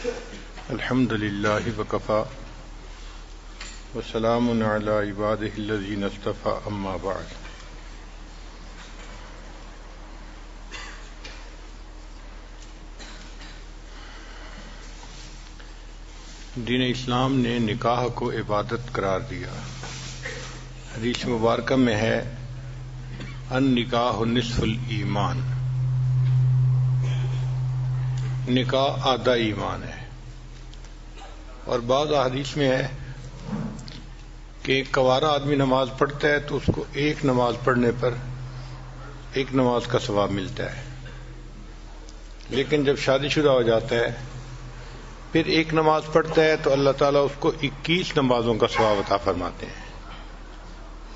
الحمد للہ وکفی وسلام علی عبادہ الذین اصطفی اما بعد۔ دین اسلام نے نکاح کو عبادت قرار دیا۔ حدیث مبارکہ میں ہے النکاح نصف الایمان، نکاح آدھا ایمان ہے۔ اور بعض احادیث میں ہے کہ ایک کوارا آدمی نماز پڑھتا ہے تو اس کو ایک نماز پڑھنے پر ایک نماز کا ثواب ملتا ہے، لیکن جب شادی شدہ ہو جاتا ہے پھر ایک نماز پڑھتا ہے تو اللہ تعالیٰ اس کو 21 نمازوں کا ثواب عطا فرماتے ہیں۔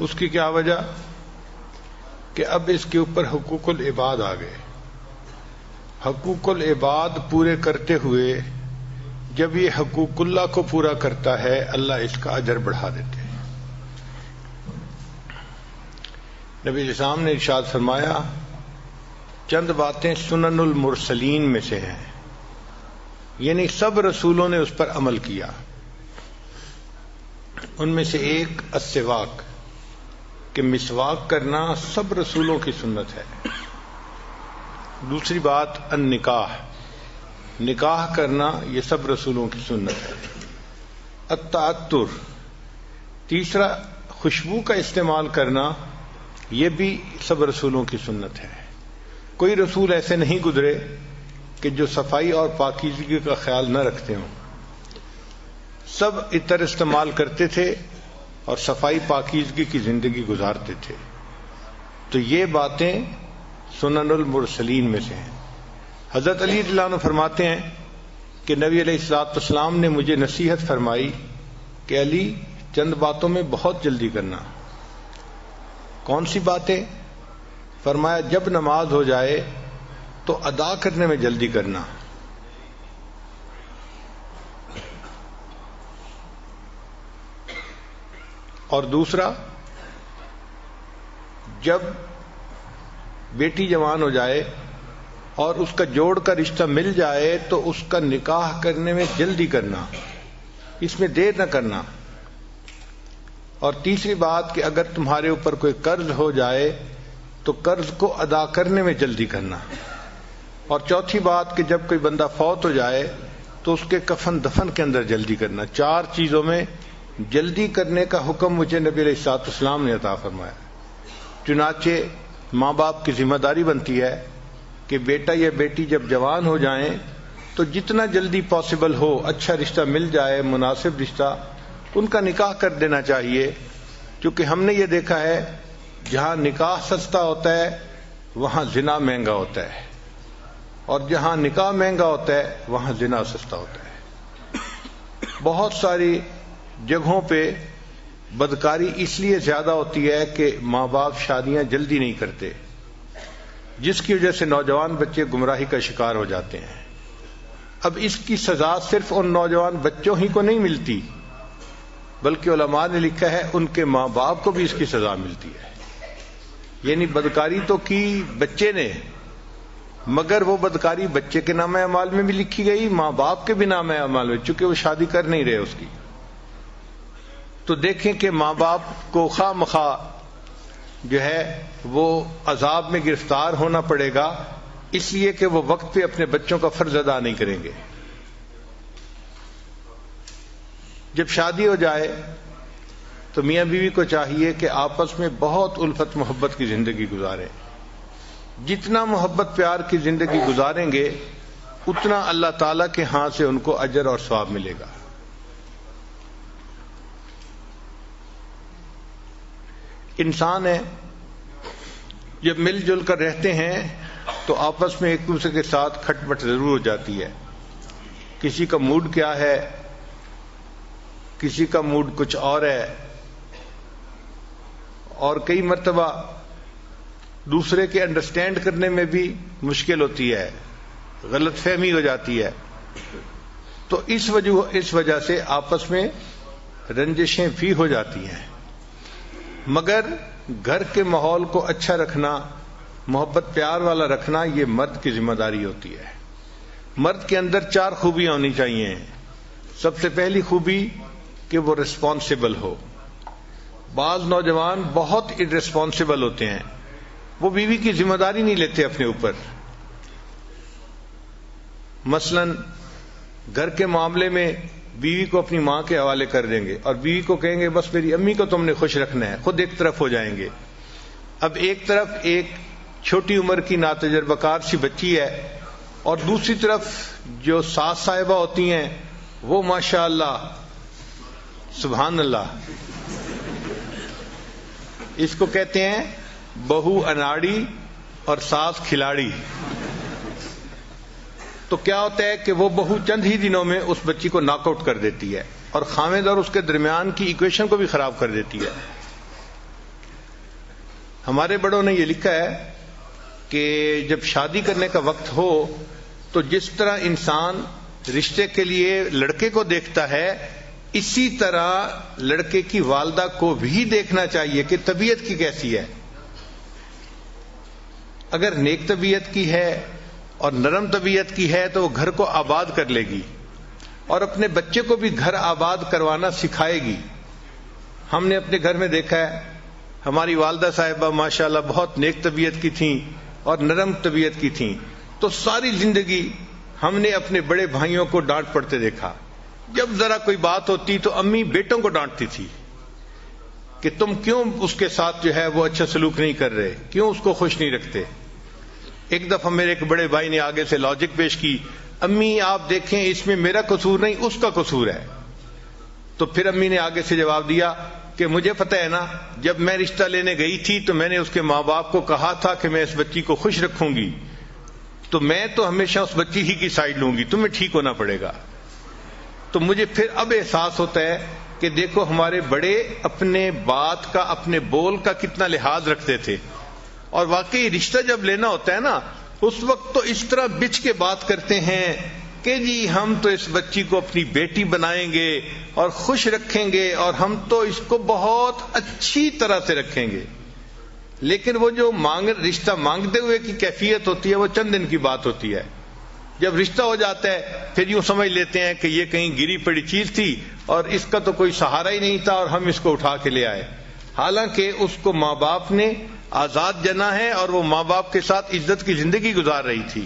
اس کی کیا وجہ؟ کہ اب اس کے اوپر حقوق العباد آ گئے۔ حقوق العباد پورے کرتے ہوئے جب یہ حقوق اللہ کو پورا کرتا ہے اللہ اس کا اجر بڑھا دیتے ہیں۔ نبی علیہ السلام نے ارشاد فرمایا چند باتیں سنن المرسلین میں سے ہیں، یعنی سب رسولوں نے اس پر عمل کیا۔ ان میں سے ایک السواک، کہ مسواک کرنا سب رسولوں کی سنت ہے۔ دوسری بات النکاح، نکاح کرنا یہ سب رسولوں کی سنت ہے۔ التعطر، تیسرا خوشبو کا استعمال کرنا یہ بھی سب رسولوں کی سنت ہے۔ کوئی رسول ایسے نہیں گزرے کہ جو صفائی اور پاکیزگی کا خیال نہ رکھتے ہوں، سب عطر استعمال کرتے تھے اور صفائی پاکیزگی کی زندگی گزارتے تھے۔ تو یہ باتیں سنن المرسلین میں سے ہیں۔ حضرت علی رضی اللہ عنہ فرماتے ہیں کہ نبی علیہ الصلوۃ والسلام نے مجھے نصیحت فرمائی کہ علی چند باتوں میں بہت جلدی کرنا۔ کون سی باتیں؟ فرمایا جب نماز ہو جائے تو ادا کرنے میں جلدی کرنا، اور دوسرا جب بیٹی جوان ہو جائے اور اس کا جوڑ کا رشتہ مل جائے تو اس کا نکاح کرنے میں جلدی کرنا، اس میں دیر نہ کرنا۔ اور تیسری بات کہ اگر تمہارے اوپر کوئی قرض ہو جائے تو قرض کو ادا کرنے میں جلدی کرنا۔ اور چوتھی بات کہ جب کوئی بندہ فوت ہو جائے تو اس کے کفن دفن کے اندر جلدی کرنا۔ 4 چیزوں میں جلدی کرنے کا حکم مجھے نبی علیہ الصلوۃ والسلام نے عطا فرمایا۔ چنانچہ ماں باپ کی ذمہ داری بنتی ہے کہ بیٹا یا بیٹی جب جوان ہو جائیں تو جتنا جلدی پاسبل ہو اچھا رشتہ مل جائے، مناسب رشتہ، ان کا نکاح کر دینا چاہیے، کیونکہ ہم نے یہ دیکھا ہے جہاں نکاح سستا ہوتا ہے وہاں زنا مہنگا ہوتا ہے، اور جہاں نکاح مہنگا ہوتا ہے وہاں زنا سستا ہوتا ہے۔ بہت ساری جگہوں پہ بدکاری اس لیے زیادہ ہوتی ہے کہ ماں باپ شادیاں جلدی نہیں کرتے، جس کی وجہ سے نوجوان بچے گمراہی کا شکار ہو جاتے ہیں۔ اب اس کی سزا صرف ان نوجوان بچوں ہی کو نہیں ملتی، بلکہ علماء نے لکھا ہے ان کے ماں باپ کو بھی اس کی سزا ملتی ہے۔ یعنی بدکاری تو کی بچے نے، مگر وہ بدکاری بچے کے نام اعمال میں بھی لکھی گئی، ماں باپ کے بھی نام اعمال میں، چونکہ وہ شادی کر نہیں رہے اس کی۔ تو دیکھیں کہ ماں باپ کو خواہ مخواہ جو ہے وہ عذاب میں گرفتار ہونا پڑے گا، اس لیے کہ وہ وقت پہ اپنے بچوں کا فرض ادا نہیں کریں گے۔ جب شادی ہو جائے تو میاں بیوی کو چاہیے کہ آپس میں بہت الفت محبت کی زندگی گزاریں۔ جتنا محبت پیار کی زندگی گزاریں گے اتنا اللہ تعالیٰ کے ہاں سے ان کو اجر اور ثواب ملے گا۔ انسان ہے جب مل جل کر رہتے ہیں تو آپس میں ایک دوسرے کے ساتھ کھٹ پٹ ضرور ہو جاتی ہے۔ کسی کا موڈ کیا ہے، کسی کا موڈ کچھ اور ہے، اور کئی مرتبہ دوسرے کے انڈرسٹینڈ کرنے میں بھی مشکل ہوتی ہے، غلط فہمی ہو جاتی ہے۔ تو اس وجہ سے آپس میں رنجشیں بھی ہو جاتی ہیں، مگر گھر کے ماحول کو اچھا رکھنا، محبت پیار والا رکھنا، یہ مرد کی ذمہ داری ہوتی ہے۔ مرد کے اندر 4 خوبیاں ہونی چاہیے. سب سے پہلی خوبی کہ وہ رسپانسبل ہو. بعض نوجوان بہت irresponsible ہوتے ہیں، وہ بیوی کی ذمہ داری نہیں لیتے اپنے اوپر. مثلا گھر کے معاملے میں بیوی کو اپنی ماں کے حوالے کر دیں گے اور بیوی کو کہیں گے بس میری امی کو تم نے خوش رکھنا ہے، خود ایک طرف ہو جائیں گے. اب ایک طرف ایک چھوٹی عمر کی ناتجربہ کار سی بچی ہے اور دوسری طرف جو ساس صاحبہ ہوتی ہیں وہ ماشاء اللہ سبحان اللہ، اس کو کہتے ہیں بہو اناڑی اور ساس کھلاڑی. تو کیا ہوتا ہے کہ وہ بہو چند ہی دنوں میں اس بچی کو ناک آؤٹ کر دیتی ہے اور خامد اور اس کے درمیان کی ایکویشن کو بھی خراب کر دیتی ہے. ہمارے بڑوں نے یہ لکھا ہے کہ جب شادی کرنے کا وقت ہو تو جس طرح انسان رشتے کے لیے لڑکے کو دیکھتا ہے، اسی طرح لڑکے کی والدہ کو بھی دیکھنا چاہیے کہ طبیعت کی کیسی ہے. اگر نیک طبیعت کی ہے اور نرم طبیعت کی ہے تو وہ گھر کو آباد کر لے گی اور اپنے بچے کو بھی گھر آباد کروانا سکھائے گی. ہم نے اپنے گھر میں دیکھا ہے ہماری والدہ صاحبہ ماشاءاللہ بہت نیک طبیعت کی تھیں اور نرم طبیعت کی تھیں، تو ساری زندگی ہم نے اپنے بڑے بھائیوں کو ڈانٹ پڑتے دیکھا. جب ذرا کوئی بات ہوتی تو امی بیٹوں کو ڈانٹتی تھی کہ تم کیوں اس کے ساتھ جو ہے وہ اچھا سلوک نہیں کر رہے، کیوں اس کو خوش نہیں رکھتے. ایک دفعہ میرے ایک بڑے بھائی نے آگے سے لاجک پیش کی، امی آپ دیکھیں اس میں میرا قصور نہیں اس کا قصور ہے. تو پھر امی نے آگے سے جواب دیا کہ مجھے پتہ ہے نا، جب میں رشتہ لینے گئی تھی تو میں نے اس کے ماں باپ کو کہا تھا کہ میں اس بچی کو خوش رکھوں گی، تو میں تو ہمیشہ اس بچی ہی کی سائڈ لوں گی، تمہیں ٹھیک ہونا پڑے گا. تو مجھے پھر اب احساس ہوتا ہے کہ دیکھو ہمارے بڑے اپنے بات کا، اپنے بول کا کتنا لحاظ رکھتے تھے. اور واقعی رشتہ جب لینا ہوتا ہے نا، اس وقت تو اس طرح بچ کے بات کرتے ہیں کہ جی ہم تو اس بچی کو اپنی بیٹی بنائیں گے اور خوش رکھیں گے اور ہم تو اس کو بہت اچھی طرح سے رکھیں گے. لیکن وہ جو رشتہ مانگتے ہوئے کی کیفیت ہوتی ہے وہ چند دن کی بات ہوتی ہے. جب رشتہ ہو جاتا ہے پھر یوں سمجھ لیتے ہیں کہ یہ کہیں گری پڑی چیز تھی اور اس کا تو کوئی سہارا ہی نہیں تھا اور ہم اس کو اٹھا کے لے آئے. حالانکہ اس کو ماں باپ نے آزاد جنا ہے اور وہ ماں باپ کے ساتھ عزت کی زندگی گزار رہی تھی.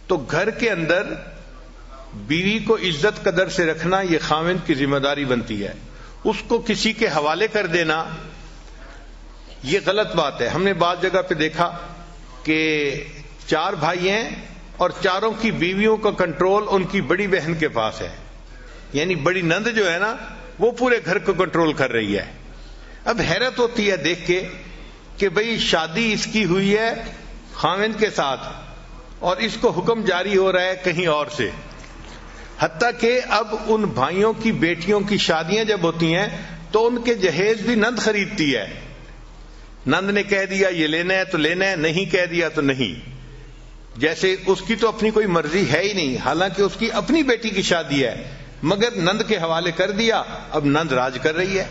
تو گھر کے اندر بیوی کو عزت قدر سے رکھنا یہ خاوند کی ذمہ داری بنتی ہے. اس کو کسی کے حوالے کر دینا یہ غلط بات ہے. ہم نے بعض جگہ پہ دیکھا کہ 4 بھائی ہیں اور چاروں کی بیویوں کا کنٹرول ان کی بڑی بہن کے پاس ہے. یعنی بڑی نند جو ہے نا وہ پورے گھر کو کنٹرول کر رہی ہے. اب حیرت ہوتی ہے دیکھ کے کہ بھئی شادی اس کی ہوئی ہے خاوند کے ساتھ اور اس کو حکم جاری ہو رہا ہے کہیں اور سے. حتیٰ کہ اب ان بھائیوں کی بیٹیوں کی شادیاں جب ہوتی ہیں تو ان کے جہیز بھی نند خریدتی ہے. نند نے کہہ دیا یہ لینا ہے تو لینا ہے، نہیں کہہ دیا تو نہیں. جیسے اس کی تو اپنی کوئی مرضی ہے ہی نہیں، حالانکہ اس کی اپنی بیٹی کی شادی ہے مگر نند کے حوالے کر دیا. اب نند راج کر رہی ہے،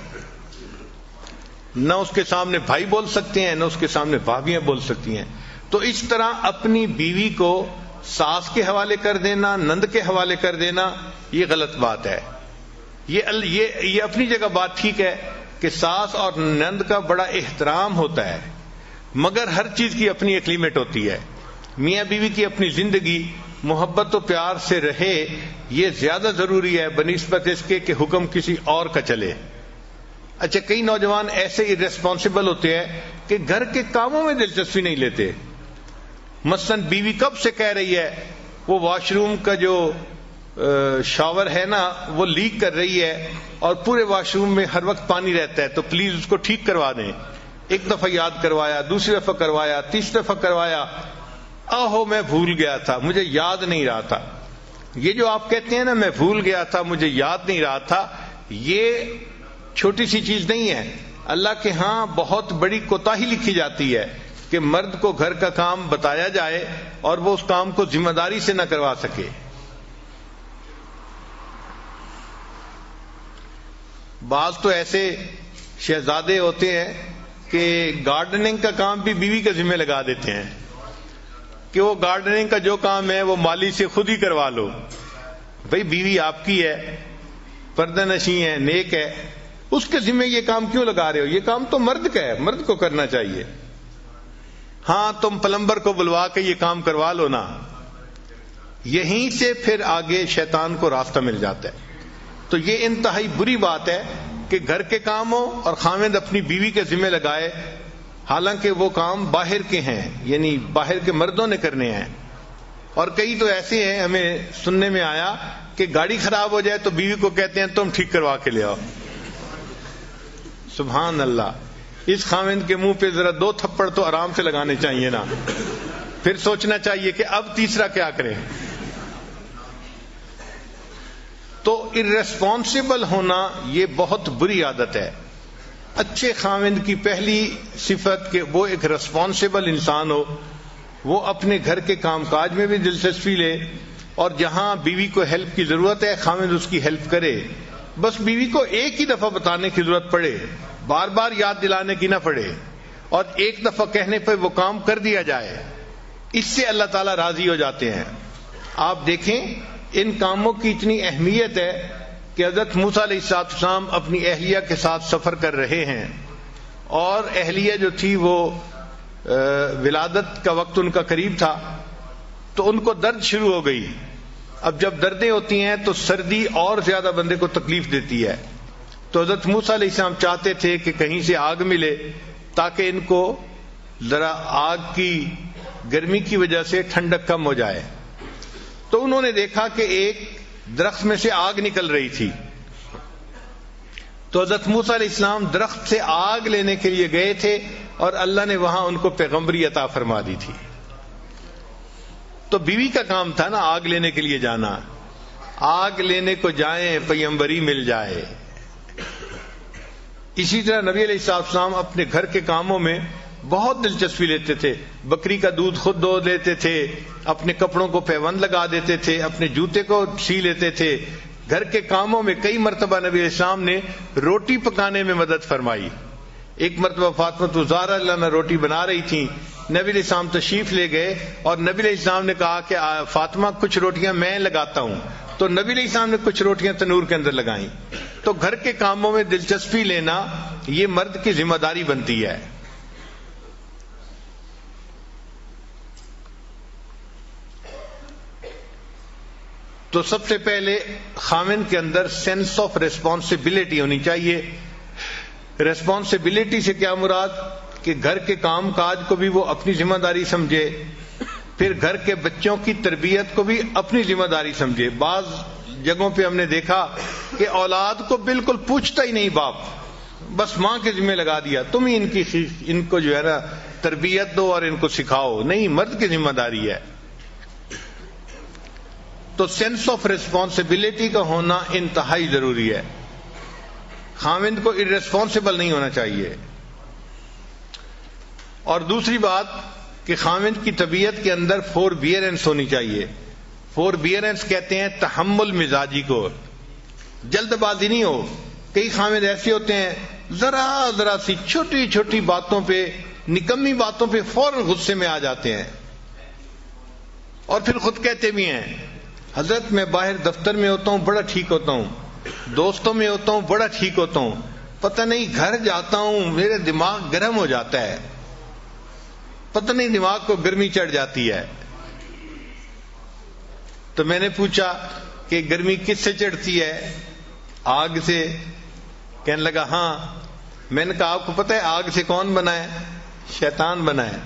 نہ اس کے سامنے بھائی بول سکتے ہیں نہ اس کے سامنے بھابیاں بول سکتی ہیں. تو اس طرح اپنی بیوی کو ساس کے حوالے کر دینا، نند کے حوالے کر دینا یہ غلط بات ہے. یہ اپنی جگہ بات ٹھیک ہے کہ ساس اور نند کا بڑا احترام ہوتا ہے مگر ہر چیز کی اپنی ایک لیمٹ ہوتی ہے. میاں بیوی کی اپنی زندگی محبت و پیار سے رہے یہ زیادہ ضروری ہے بنسبت اس کے کہ حکم کسی اور کا چلے. اچھا کئی نوجوان ایسے irresponsible ہوتے ہیں کہ گھر کے کاموں میں دلچسپی نہیں لیتے. مثلا بیوی کب سے کہہ رہی ہے وہ واش روم کا جو شاور ہے نا وہ لیک کر رہی ہے اور پورے واش روم میں ہر وقت پانی رہتا ہے تو پلیز اس کو ٹھیک کروا دیں. ایک دفعہ یاد کروایا، دوسری دفعہ کروایا، تیسری دفعہ کروایا، آہو میں بھول گیا تھا مجھے یاد نہیں رہا تھا. یہ جو آپ کہتے ہیں نا میں بھول گیا تھا مجھے یاد نہیں رہا تھا، یہ چھوٹی سی چیز نہیں ہے. اللہ کے ہاں بہت بڑی کوتاہی لکھی جاتی ہے کہ مرد کو گھر کا کام بتایا جائے اور وہ اس کام کو ذمہ داری سے نہ کروا سکے. بعض تو ایسے شہزادے ہوتے ہیں کہ گارڈننگ کا کام بھی بیوی کے ذمہ لگا دیتے ہیں. کہ وہ گارڈننگ کا جو کام ہے وہ مالی سے خود ہی کروا لو. بھئی بیوی آپ کی ہے، پردہ نشیں ہے، نیک ہے، اس کے ذمہ یہ کام کیوں لگا رہے ہو؟ یہ کام تو مرد کا ہے، مرد کو کرنا چاہیے. ہاں تم پلمبر کو بلوا کے یہ کام کروا لو نا. یہیں سے پھر آگے شیطان کو راستہ مل جاتا ہے. تو یہ انتہائی بری بات ہے کہ گھر کے کام ہو اور خاوند اپنی بیوی کے ذمہ لگائے، حالانکہ وہ کام باہر کے ہیں، یعنی باہر کے مردوں نے کرنے ہیں. اور کئی تو ایسے ہیں، ہمیں سننے میں آیا کہ گاڑی خراب ہو جائے تو بیوی کو کہتے ہیں تم ٹھیک کروا کے لے آؤ. سبحان اللہ. اس خاوند کے منہ پہ ذرا 2 تھپڑ تو آرام سے لگانے چاہیے نا، پھر سوچنا چاہیے کہ اب تیسرا کیا کریں. تو ارریسپانسبل ہونا یہ بہت بری عادت ہے. اچھے خاوند کی پہلی صفت کہ وہ ایک ریسپانسبل انسان ہو، وہ اپنے گھر کے کام کاج میں بھی دلچسپی لے، اور جہاں بیوی کو ہیلپ کی ضرورت ہے خاوند اس کی ہیلپ کرے. بس بیوی کو ایک ہی دفعہ بتانے کی ضرورت پڑے، بار بار یاد دلانے کی نہ پڑے، اور ایک دفعہ کہنے پہ وہ کام کر دیا جائے. اس سے اللہ تعالیٰ راضی ہو جاتے ہیں. آپ دیکھیں ان کاموں کی اتنی اہمیت ہے کہ حضرت موسیٰ علیہ السلام اپنی اہلیہ کے ساتھ سفر کر رہے ہیں، اور اہلیہ جو تھی وہ ولادت کا وقت ان کا قریب تھا، تو ان کو درد شروع ہو گئی. اب جب دردیں ہوتی ہیں تو سردی اور زیادہ بندے کو تکلیف دیتی ہے. تو حضرت موسیٰ علیہ السلام چاہتے تھے کہ کہیں سے آگ ملے تاکہ ان کو ذرا آگ کی گرمی کی وجہ سے ٹھنڈک کم ہو جائے. تو انہوں نے دیکھا کہ ایک درخت میں سے آگ نکل رہی تھی. تو حضرت موسیٰ علیہ السلام درخت سے آگ لینے کے لیے گئے تھے، اور اللہ نے وہاں ان کو پیغمبری عطا فرما دی تھی. تو بیوی کا کام تھا نا آگ لینے کے لیے جانا. آگ لینے کو جائیں پیغمبری مل جائے. اسی طرح نبی علیہ السلام اپنے گھر کے کاموں میں بہت دلچسپی لیتے تھے. بکری کا دودھ خود دو لیتے تھے، اپنے کپڑوں کو پیوند لگا دیتے تھے، اپنے جوتے کو سی لیتے تھے. گھر کے کاموں میں کئی مرتبہ نبی علیہ السلام نے روٹی پکانے میں مدد فرمائی. ایک مرتبہ فاطمہ الزہرا اللہ نے روٹی بنا رہی تھی، نبی علیہ السلام تشریف لے گئے، اور نبی علیہ السلام نے کہا کہ فاطمہ کچھ روٹیاں میں لگاتا ہوں. تو نبی علیہ السلام نے کچھ روٹیاں تنور کے اندر لگائیں. تو گھر کے کاموں میں دلچسپی لینا یہ مرد کی ذمہ داری بنتی ہے. تو سب سے پہلے خاوند کے اندر سینس آف ریسپانسبلٹی ہونی چاہیے. ریسپانسبلٹی سے کیا مراد؟ کہ گھر کے کام کاج کو بھی وہ اپنی ذمہ داری سمجھے، پھر گھر کے بچوں کی تربیت کو بھی اپنی ذمہ داری سمجھے. بعض جگہوں پہ ہم نے دیکھا کہ اولاد کو بالکل پوچھتا ہی نہیں باپ، بس ماں کے ذمہ لگا دیا، تم ہی ان کو جو ہے نا تربیت دو اور ان کو سکھاؤ. نہیں، مرد کی ذمہ داری ہے. تو سینس آف ریسپانسبلٹی کا ہونا انتہائی ضروری ہے. خاوند کو ارریسپانسبل نہیں ہونا چاہیے. اور دوسری بات کہ خاوند کی طبیعت کے اندر فوربیئرنس ہونی چاہیے. فوربیئرنس کہتے ہیں تحمل مزاجی کو. جلد بازی نہیں ہو. کئی خاوند ایسے ہوتے ہیں ذرا سی چھوٹی چھوٹی باتوں پہ، نکمی باتوں پہ فوراً غصے میں آ جاتے ہیں، اور پھر خود کہتے بھی ہیں حضرت میں باہر دفتر میں ہوتا ہوں بڑا ٹھیک ہوتا ہوں، دوستوں میں ہوتا ہوں بڑا ٹھیک ہوتا ہوں، پتہ نہیں گھر جاتا ہوں میرے دماغ گرم ہو جاتا ہے، پتہ نہیں دماغ کو گرمی چڑھ جاتی ہے. تو میں نے پوچھا کہ گرمی کس سے چڑھتی ہے؟ آگ سے. کہنے لگا ہاں. میں نے کہا آپ کو پتہ ہے آگ سے کون بنا ہے؟ شیطان بنا ہے.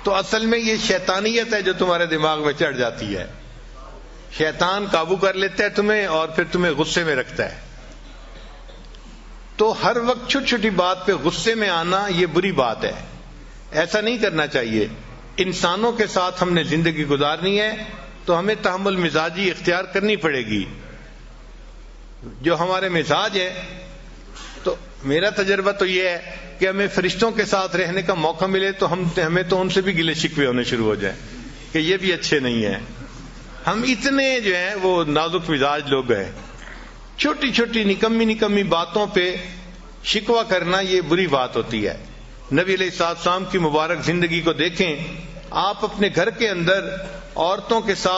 تو اصل میں یہ شیطانیت ہے جو تمہارے دماغ میں چڑھ جاتی ہے. شیطان قابو کر لیتا ہے تمہیں اور پھر تمہیں غصے میں رکھتا ہے. تو ہر وقت چھوٹی چھوٹی بات پہ غصے میں آنا یہ بری بات ہے. ایسا نہیں کرنا چاہیے. انسانوں کے ساتھ ہم نے زندگی گزارنی ہے تو ہمیں تحمل مزاجی اختیار کرنی پڑے گی. جو ہمارے مزاج ہے، تو میرا تجربہ تو یہ ہے کہ ہمیں فرشتوں کے ساتھ رہنے کا موقع ملے تو ہمیں تو ان سے بھی گلے شکوے ہونے شروع ہو جائیں کہ یہ بھی اچھے نہیں ہیں. ہم اتنے جو ہیں وہ نازک مزاج لوگ ہیں. چھوٹی چھوٹی نکمی باتوں پہ شکوہ کرنا یہ بری بات ہوتی ہے. نبی علیہ السلام کی مبارک زندگی کو دیکھیں. آپ اپنے گھر کے اندر عورتوں کے ساتھ